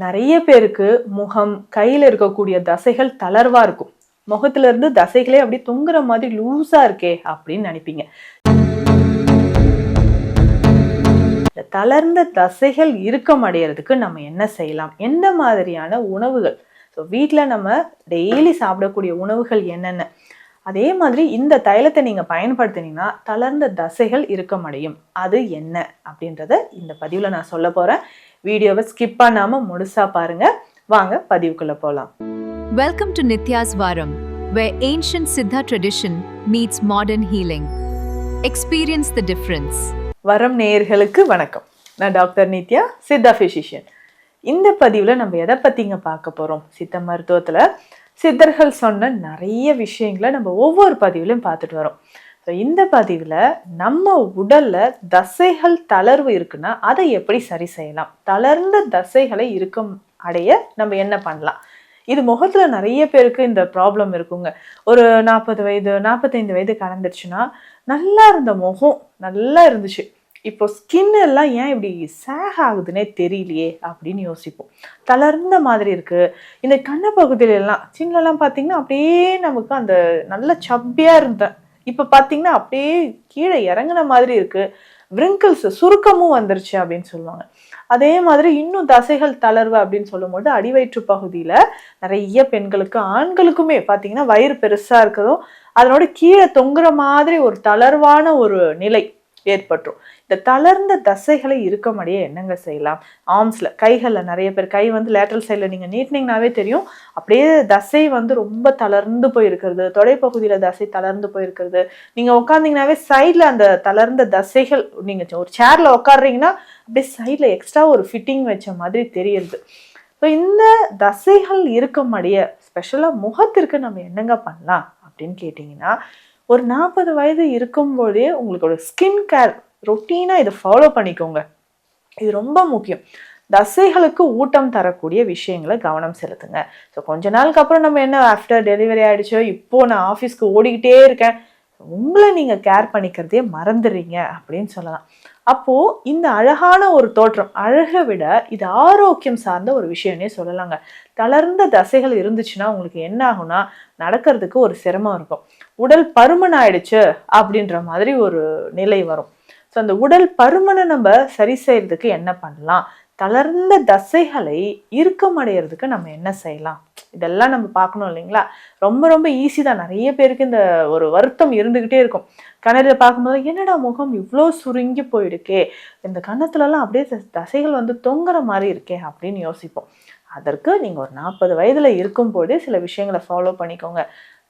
நிறைய பேருக்கு முகம், கையில இருக்கக்கூடிய தசைகள் தளர்வா இருக்கும். முகத்துல இருந்து தசைகளே அப்படி தொங்குற மாதிரி லூஸா இருக்கே அப்படின்னு நினைப்பீங்க. இந்த தளர்ந்த தசைகள் இறுக்கம் அடையறதுக்கு நம்ம என்ன செய்யலாம்? எந்த மாதிரியான உணவுகள்? வீட்ல நம்ம டெய்லி சாப்பிடக்கூடிய உணவுகள் என்னென்ன? அதே மாதிரி இந்த தைலத்தை நீங்க பயன்படுத்தினீங்கன்னா தளர்ந்த தசைகள் இறுக்கமடையும். அது என்ன அப்படின்றத இந்த பதிவுல நான் சொல்ல போறேன். வீடியோவை ஸ்கிப் பண்ணாம முழுசா பாருங்க. வாங்க பதிவுக்குள்ள போலாம். Welcome to Nitya's Varam, where ancient Siddha tradition meets modern healing. Experience the difference. வரம் நேயர்களுக்கு வணக்கம். நான் டாக்டர் நித்யா, சித்தா பிசிஷியன். இந்த பதிவுல நம்ம எதை பத்திங்க பார்க்க போறோம்? சித்த மருத்துவத்துல சித்தர்கள் சொன்ன நிறைய விஷயங்களை நம்ம ஒவ்வொரு பதிவுலையும் பார்த்துட்டு வரோம். இந்த பதிவுல நம்ம உடல்ல தசைகள் தளர்வு இருக்குன்னா அதை எப்படி சரி செய்யலாம்? தளர்ந்த தசைகளை இறுக்கம் அடைய நம்ம என்ன பண்ணலாம்? இது முகத்துல நிறைய பேருக்கு இந்த ப்ராப்ளம் இருக்குங்க. ஒரு 40 வயது 45 வயது கடந்துருச்சுன்னா நல்லா இருந்த முகம் நல்லா இருந்துச்சு, இப்போ ஸ்கின் எல்லாம் ஏன் இப்படி சேக் ஆகுதுன்னே தெரியலையே அப்படின்னு யோசிப்போம். தளர்ந்த மாதிரி இருக்கு. இந்த கண்ண பகுதியில எல்லாம் சின்னலாம் பார்த்தீங்கன்னா அப்படியே நமக்கு அந்த நல்ல சப்பியா இருந்தேன், இப்போ பார்த்தீங்கன்னா அப்படியே கீழே இறங்குன மாதிரி இருக்கு. விரிங்கிள்ஸ் சுருக்கமும் வந்துருச்சு அப்படின்னு சொல்லுவாங்க. அதே மாதிரி இன்னும் தசைகள் தளர்வு அப்படின்னு சொல்லும்போது அடிவயிற்று பகுதியில நிறைய பெண்களுக்கு ஆண்களுக்குமே பார்த்தீங்கன்னா வயிறு பெருசா இருக்கிறதும் அதனோட கீழே தொங்குற மாதிரி ஒரு தளர்வான ஒரு நிலை ஏற்பட்டுரும். இந்த தளர்ந்த தசைகளை இறுக்கமடைய என்னங்க செய்யலாம்? ஆர்ம்ஸ்ல, கைகள்ல நிறைய பேர் கை வந்து லேட்டரல் சைட்ல நீங்க நீட்டினீங்கன்னாவே தெரியும், அப்படியே தசை வந்து ரொம்ப தளர்ந்து போயிருக்கிறது, தொடைப்பகுதியில தசை தளர்ந்து போயிருக்கிறது. நீங்க உட்காந்தீங்கன்னாவே சைட்ல அந்த தளர்ந்த தசைகள், நீங்க ஒரு சேர்ல உட்காடுறீங்கன்னா அப்படியே சைட்ல எக்ஸ்ட்ரா ஒரு ஃபிட்டிங் வச்ச மாதிரி தெரியுது. ஸோ இந்த தசைகள் இறுக்கமடைய ஸ்பெஷலா முகத்திற்கு நம்ம என்னங்க பண்ணலாம் அப்படின்னு கேட்டீங்கன்னா, ஒரு 40 வயது இருக்கும்போதே உங்களுக்கு ஒரு ஸ்கின் கேர் ரொட்டீனாக இதை ஃபாலோ பண்ணிக்கோங்க. இது ரொம்ப முக்கியம். தசைகளுக்கு ஊட்டம் தரக்கூடிய விஷயங்களை கவனம் செலுத்துங்க. ஸோ கொஞ்ச நாளுக்கு அப்புறம் நம்ம என்ன ஆஃப்டர் டெலிவரி ஆகிடுச்சோ இப்போ நான் ஆஃபீஸ்க்கு ஓடிக்கிட்டே இருக்கேன், உங்களை நீங்கள் கேர் பண்ணிக்கிறதே மறந்துடுறீங்க அப்படின்னு சொல்லலாம். அப்போது இந்த அழகான ஒரு தோற்றம், அழகை விட இது ஆரோக்கியம் சார்ந்த ஒரு விஷயம்னே சொல்லலாங்க. தளர்ந்த தசைகள் இருந்துச்சுன்னா உங்களுக்கு என்ன ஆகும்னா நடக்கிறதுக்கு ஒரு சிரமம் இருக்கும். உடல் பருமன் ஆயிடுச்சு அப்படின்ற மாதிரி ஒரு நிலை வரும். ஸோ அந்த உடல் பருமனை நம்ம சரி செய்யறதுக்கு என்ன பண்ணலாம்? தளர்ந்த தசைகளை இறுக்கமடைகிறதுக்கு நம்ம என்ன செய்யலாம்? இதெல்லாம் நம்ம பார்க்கணும் இல்லைங்களா? ரொம்ப ரொம்ப ஈஸி தான். நிறைய பேருக்கு இந்த ஒரு வருத்தம் இருந்துகிட்டே இருக்கும். கண்ணாடியில் பார்க்கும்போது என்னடா முகம் இவ்வளோ சுருங்கி போயிடுக்கே, இந்த கன்னத்துலலாம் அப்படியே தசைகள் வந்து தொங்குற மாதிரி இருக்கே அப்படின்னு யோசிப்போம். அதற்கு நீங்கள் ஒரு 40 வயதுல இருக்கும்போதே சில விஷயங்களை ஃபாலோ பண்ணிக்கோங்க.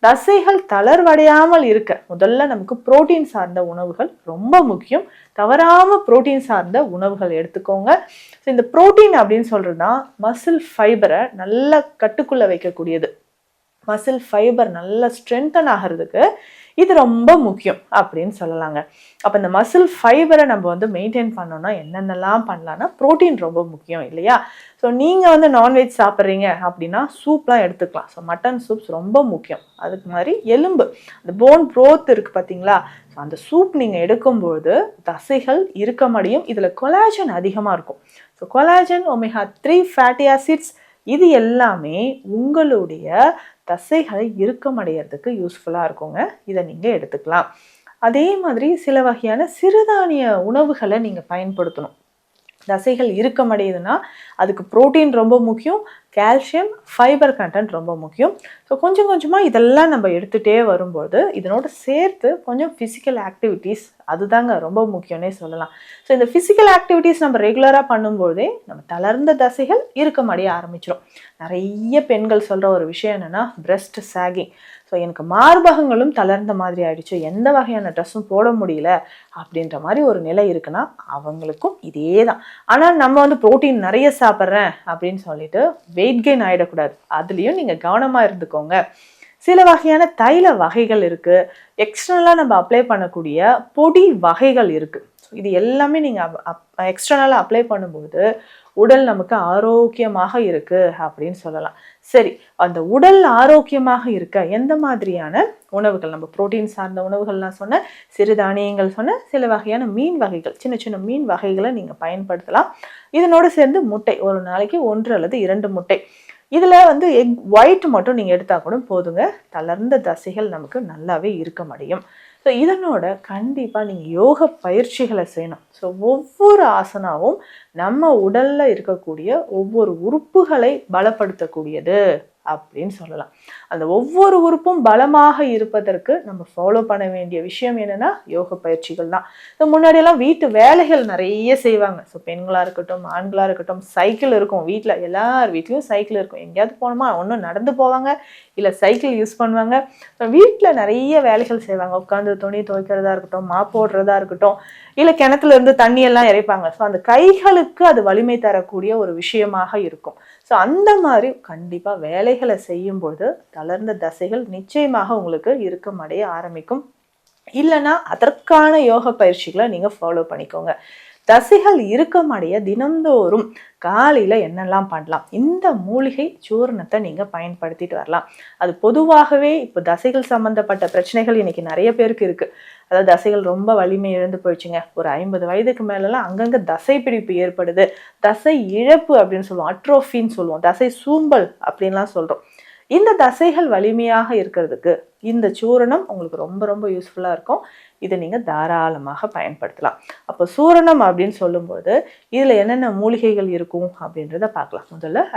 தசைகள் தளர்வடையாமல் இருக்க முதல்ல நமக்கு புரோட்டீன் சார்ந்த உணவுகள் ரொம்ப முக்கியம். தவறாம புரோட்டீன் சார்ந்த உணவுகள் எடுத்துக்கோங்க. ஸோ இந்த புரோட்டீன் அப்படின்னு சொல்றதுனா மசில் ஃபைபரை நல்லா கட்டுக்குள்ள வைக்கக்கூடியது. மசில் ஃபைபர் நல்லா ஸ்ட்ரென்தன் ஆகிறதுக்கு இது ரொம்ப முக்கியம் அப்படின்னு சொல்லலாங்க. அப்போ இந்த மசில் ஃபைபரை நம்ம வந்து மெயின்டைன் பண்ணோம்னா என்னென்னலாம் பண்ணலாம்னா புரோட்டீன் ரொம்ப முக்கியம் இல்லையா? ஸோ நீங்கள் வந்து நான்வெஜ் சாப்பிட்றீங்க அப்படின்னா சூப்லாம் எடுத்துக்கலாம். ஸோ மட்டன் சூப்ஸ் ரொம்ப முக்கியம். அதுக்கு மாதிரி எலும்பு, அந்த போன் ப்ரோத் இருக்குது பார்த்தீங்களா? ஸோ அந்த சூப் நீங்கள் எடுக்கும்போது தசைகள் இறுக்கமடையும். இதில் கொலாஜன் அதிகமாக இருக்கும். So collagen, omega 3 fatty acids, இது எல்லாமே உங்களுடைய தசைகளை இறுக்கமடைகிறதுக்கு யூஸ்ஃபுல்லாக இருக்குங்க. இதை நீங்கள் எடுத்துக்கலாம். அதே மாதிரி சில வகையான சிறுதானிய உணவுகளை நீங்கள் பயன்படுத்தணும். தசைகள் இறுக்கமடையுதுன்னா அதுக்கு புரோட்டீன் ரொம்ப முக்கியம், கால்சியம், ஃபைபர் கண்டென்ட் ரொம்ப முக்கியம். ஸோ கொஞ்சம் கொஞ்சமாக இதெல்லாம் நம்ம எடுத்துகிட்டே வரும்போது இதனோட சேர்த்து கொஞ்சம் ஃபிசிக்கல் ஆக்டிவிட்டீஸ், அதுதாங்க ரொம்ப முக்கியம்னே சொல்லலாம். ஸோ இந்த ஃபிசிக்கல் ஆக்டிவிட்டீஸ் நம்ம ரெகுலராக பண்ணும்போதே நம்ம தளர்ந்த தசைகள் இறுக்கமடைய ஆரம்பிச்சிடும். நிறைய பெண்கள் சொல்கிற ஒரு விஷயம் என்னென்னா பிரெஸ்ட் சாகிங். ஸோ எனக்கு மார்பகங்களும் தளர்ந்த மாதிரி ஆயிடுச்சு, எந்த வகையான ட்ரெஸ்ஸும் போட முடியல அப்படின்ற மாதிரி ஒரு நிலை இருக்குன்னா அவங்களுக்கும் இதே தான். ஆனால் நம்ம வந்து ப்ரோட்டீன் நிறைய சாப்பிட்றேன் அப்படின்னு சொல்லிட்டு வெயிட் கெயின் ஆகிடக்கூடாது. அதுலேயும் நீங்கள் கவனமாக இருந்துக்கோங்க. சில வகையான தைல வகைகள் இருக்குது. எக்ஸ்டர்னலாக நம்ம அப்ளை பண்ணக்கூடிய பொடி வகைகள் இருக்குது. இது எல்லாமே நீங்கள் எக்ஸ்டர்னலாக அப்ளை பண்ணும்போது உடல் நமக்கு ஆரோக்கியமாக இருக்கு அப்படின்னு சொல்லலாம். சரி, அந்த உடல் ஆரோக்கியமாக இருக்க எந்த மாதிரியான உணவுகள், நம்ம புரோட்டீன் சார்ந்த உணவுகள்லாம் சொன்ன, சிறுதானியங்கள் சொன்ன, சில வகையான மீன் வகைகள், சின்ன சின்ன மீன் வகைகளை நீங்கள் பயன்படுத்தலாம். இதனோடு சேர்ந்து முட்டை, ஒரு நாளைக்கு 1 அல்லது 2 முட்டை. இதில் எக் ஒயிட் மட்டும் நீங்கள் எடுத்தால் கூட போதுங்க, தளர்ந்த தசைகள் நமக்கு நல்லாவே இருக்க முடியும். ஸோ இதனோட கண்டிப்பாக நீங்கள் யோக பயிற்சிகளை செய்யணும். ஸோ ஒவ்வொரு ஆசனாவும் நம்ம உடலில் இருக்கக்கூடிய ஒவ்வொரு உறுப்புகளை பலப்படுத்தக்கூடியது அப்படின்னு சொல்லலாம். அந்த ஒவ்வொரு உறுப்பும் பலமாக இருப்பதற்கு நம்ம ஃபாலோ பண்ண வேண்டிய விஷயம் என்னன்னா யோக பயிற்சிகள் தான். ஸோ முன்னாடியெல்லாம் வீட்டு வேலைகள் நிறைய செய்வாங்க. ஸோ பெண்களாக இருக்கட்டும், ஆண்களாக இருக்கட்டும், சைக்கிள் இருக்கும் வீட்டில், எல்லார் வீட்லேயும் சைக்கிள் இருக்கும். எங்கேயாவது போனோமா ஒன்றும் நடந்து போவாங்க, இல்லை சைக்கிள் யூஸ் பண்ணுவாங்க. வீட்டில் நிறைய வேலைகள் செய்வாங்க. உட்காந்து துணி துவைக்கிறதா இருக்கட்டும், மாப் போடுறதா இருக்கட்டும், இல்லை கிணத்துல இருந்து தண்ணியெல்லாம் இறைப்பாங்க. ஸோ அந்த கைகளுக்கு அது வலிமை தரக்கூடிய ஒரு விஷயமாக இருக்கும். ஸோ அந்த மாதிரி கண்டிப்பாக வேலைகளை செய்யும்போது தளர்ந்த தசைகள் நிச்சயமாக உங்களுக்கு இறுக்கமடைய ஆரம்பிக்கும். இல்லைன்னா அதற்கான யோக பயிற்சிகளை நீங்கள் ஃபாலோ பண்ணிக்கோங்க. தசைகள் இறுக்கமடைய தினந்தோறும் காலையில் என்னெல்லாம் பண்ணலாம்? இந்த மூலிகை சூர்ணத்தை நீங்கள் பயன்படுத்திட்டு வரலாம். அது பொதுவாகவே இப்போ தசைகள் சம்மந்தப்பட்ட பிரச்சனைகள் இன்னைக்கு நிறைய பேருக்கு இருக்குது. அதாவது தசைகள் ரொம்ப வலிமை இழந்து போயிடுச்சுங்க. ஒரு 50 வயதுக்கு மேலெல்லாம் அங்கங்கே தசை பிடிப்பு ஏற்படுது, தசை இழப்பு அப்படின்னு சொல்லுவோம், அட்ரோஃபின்னு சொல்லுவோம், தசை சூம்பல் அப்படின்லாம் சொல்கிறோம். இந்த தசைகள் வலிமையாக இருக்கிறதுக்கு இந்த சூரணம் உங்களுக்கு ரொம்ப ரொம்ப யூஸ்ஃபுல்லாக இருக்கும். இதை நீங்கள் தாராளமாக பயன்படுத்தலாம். அப்போ சூரணம் அப்படின்னு சொல்லும்போது இதில் என்னென்ன மூலிகைகள் இருக்கும் அப்படின்றத பார்க்கலாம். முதல்ல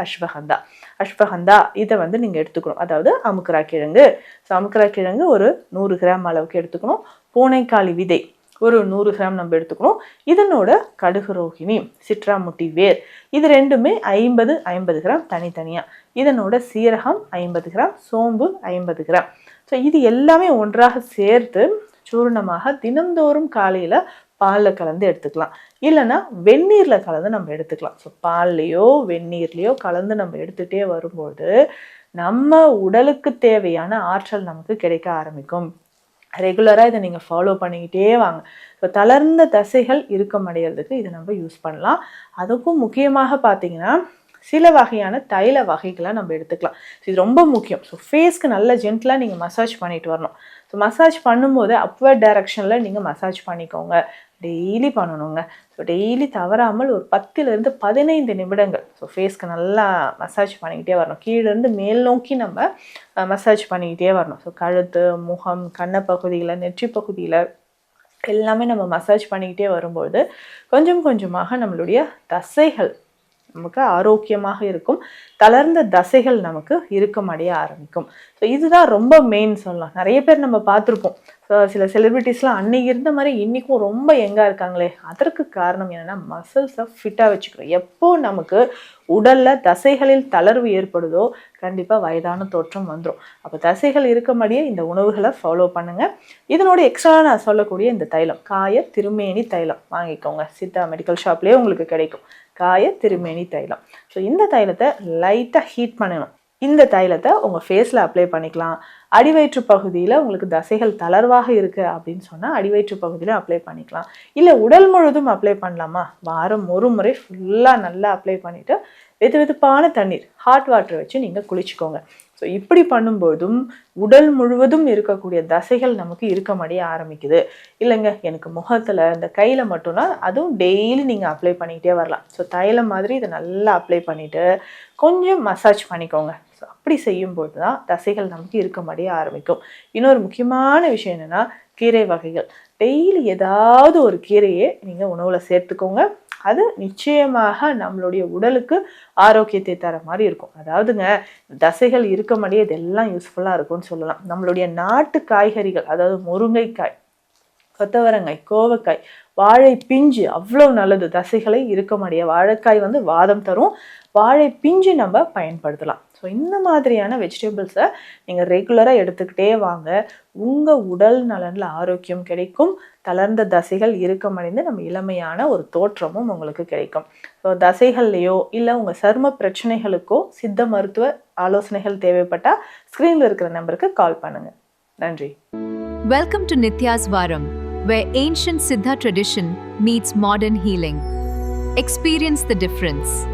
அஸ்வகந்தா இதை நீங்கள் எடுத்துக்கணும். அதாவது அமுக்குரா கிழங்கு. ஸோ அமுக்குரா கிழங்கு ஒரு 100 கிராம் அளவுக்கு எடுத்துக்கணும். பூனைக்காளி விதை ஒரு 100 கிராம் நம்ம எடுத்துக்கணும். இதனோட கடுகு ரோகிணி, சிட்ராமுட்டி வேர், இது ரெண்டுமே 50 கிராம் தனித்தனியாக. இதனோட சீரகம் 50 கிராம், சோம்பு 50 கிராம். ஸோ இது எல்லாமே ஒன்றாக சேர்த்து சூர்ணமாக தினந்தோறும் காலையில் பாலில் கலந்து எடுத்துக்கலாம். இல்லைன்னா வெந்நீரில் கலந்து நம்ம எடுத்துக்கலாம். ஸோ பால்லையோ வெந்நீர்லையோ கலந்து நம்ம எடுத்துகிட்டே வரும்போது நம்ம உடலுக்கு தேவையான ஆற்றல் நமக்கு கிடைக்க ஆரம்பிக்கும். ரெகுலராக இதை நீங்கள் ஃபாலோ பண்ணிக்கிட்டே வாங்க. ஸோ தளர்ந்த தசைகள் இறுக்கமடைகிறதுக்கு இதை நம்ம யூஸ் பண்ணலாம். அதுக்கும் முக்கியமாக பார்த்தீங்கன்னா சில வகையான தைல வகைகளை நம்ம எடுத்துக்கலாம். ஸோ இது ரொம்ப முக்கியம். ஸோ ஃபேஸ்க்கு நல்ல ஜென்டலாக நீங்கள் மசாஜ் பண்ணிட்டு வரணும். ஸோ மசாஜ் பண்ணும்போது அப்வர்ட் டைரக்ஷனில் நீங்கள் மசாஜ் பண்ணிக்கோங்க. டெய்லி பண்ணணுங்க. ஸோ டெய்லி தவறாமல் ஒரு 10லிருந்து 15 நிமிடங்கள் ஸோ ஃபேஸ்க்கு நல்லா மசாஜ் பண்ணிக்கிட்டே வரணும். கீழேருந்து மேல் நோக்கி நம்ம மசாஜ் பண்ணிக்கிட்டே வரணும். ஸோ கழுத்து, முகம், கண்ணை பகுதியில், நெற்றி பகுதியில் எல்லாமே நம்ம மசாஜ் பண்ணிக்கிட்டே வரும்போது கொஞ்சம் கொஞ்சமாக நம்மளுடைய தசைகள் நமக்கு ஆரோக்கியமாக இருக்கும். தளர்ந்த தசைகள் நமக்கு இறுக்கமடைய ஆரம்பிக்கும். ஸோ இதுதான் ரொம்ப மெயின் சொல்லலாம். நிறைய பேர் நம்ம பார்த்துருப்போம். ஸோ சில செலிபிரிட்டிஸ்லாம் அன்னைக்கு இருந்த மாதிரி இன்றைக்கும் ரொம்ப யங்காக இருக்காங்களே, அதற்கு காரணம் என்னென்னா மசில்ஸை ஃபிட்டாக வச்சுக்கிறோம். எப்போ நமக்கு உடலில் தசைகளில் தளர்வு ஏற்படுதோ கண்டிப்பாக வயதான தோற்றம் வந்துடும். அப்போ தசைகள் இருக்கமடியே இந்த உணவுகளை ஃபாலோ பண்ணுங்கள். இதனோட எக்ஸ்ட்ரா நான் சொல்லக்கூடிய இந்த தைலம், காய திருமேனி தைலம் வாங்கிக்கோங்க. சித்தா மெடிக்கல் ஷாப்லேயே உங்களுக்கு கிடைக்கும். காய திருமேனி தைலம். ஸோ இந்த தைலத்தை லைட்டாக ஹீட் பண்ணணும். இந்த தைலத்தை உங்கள் ஃபேஸில் அப்ளை பண்ணிக்கலாம். அடிவயிற்று பகுதியில் உங்களுக்கு தசைகள் தளர்வாக இருக்குது அப்படின்னு சொன்னால் அடிவயிற்று பகுதியில் அப்ளை பண்ணிக்கலாம். இல்லை உடல் முழுதும் அப்ளை பண்ணலாமா, வாரம் ஒரு முறை ஃபுல்லாக நல்லா அப்ளை பண்ணிவிட்டு வெதுவெதுப்பான தண்ணீர், ஹாட் வாட்டர் வச்சு நீங்கள் குளிச்சுக்கோங்க. ஸோ இப்படி பண்ணும்போதும் உடல் முழுவதும் இருக்கக்கூடிய தசைகள் நமக்கு இறுக்கமடைய ஆரம்பிக்குது. இல்லைங்க எனக்கு முகத்தில் இந்த கையில் மட்டும்தான், அதுவும் டெய்லி நீங்கள் அப்ளை பண்ணிக்கிட்டே வரலாம். ஸோ தைலம் மாதிரி இதை நல்லா அப்ளை பண்ணிவிட்டு கொஞ்சம் மசாஜ் பண்ணிக்கோங்க. ஸோ அப்படி செய்யும்போது தான் தசைகள் நமக்கு இறுக்கமடைய ஆரம்பிக்கும். இன்னொரு முக்கியமான விஷயம் என்னென்னா கீரை வகைகள். டெய்லி ஏதாவது ஒரு கீரையை நீங்கள் உணவில் சேர்த்துக்கோங்க. அது நிச்சயமாக நம்மளுடைய உடலுக்கு ஆரோக்கியத்தை தர மாதிரி இருக்கும். அதாவதுங்க தசைகள் இறுக்கமடைய இதெல்லாம் யூஸ்ஃபுல்லாக இருக்கும்னு சொல்லலாம். நம்மளுடைய நாட்டு காய்கறிகள், அதாவது முருங்கைக்காய், கொத்தவரங்காய், கோவக்காய், வாழை பிஞ்சு அவ்வளோ நல்லது. தசைகளை இறுக்கமடைய வாழைக்காய் வாதம் தரும். வாழை பிஞ்சு நம்ம பயன்படுத்தலாம். ஸோ இந்த மாதிரியான வெஜிடபிள்ஸை நீங்கள் ரெகுலராக எடுத்துக்கிட்டே வாங்க. உங்கள் உடல் நலனில் ஆரோக்கியம் கிடைக்கும். தளர்ந்த தசைகள் இறுக்கமடைந்து நம்ம இளமையான ஒரு தோற்றமும் உங்களுக்கு கிடைக்கும். ஸோ தசைகள்லையோ இல்லை உங்கள் சரும பிரச்சனைகளுக்கோ சித்த மருத்துவ ஆலோசனைகள் தேவைப்பட்டால் ஸ்க்ரீனில் இருக்கிற நம்பருக்கு கால் பண்ணுங்கள். நன்றி. Welcome to Nitya's Varam, where ancient Siddha tradition meets modern healing. Experience the difference.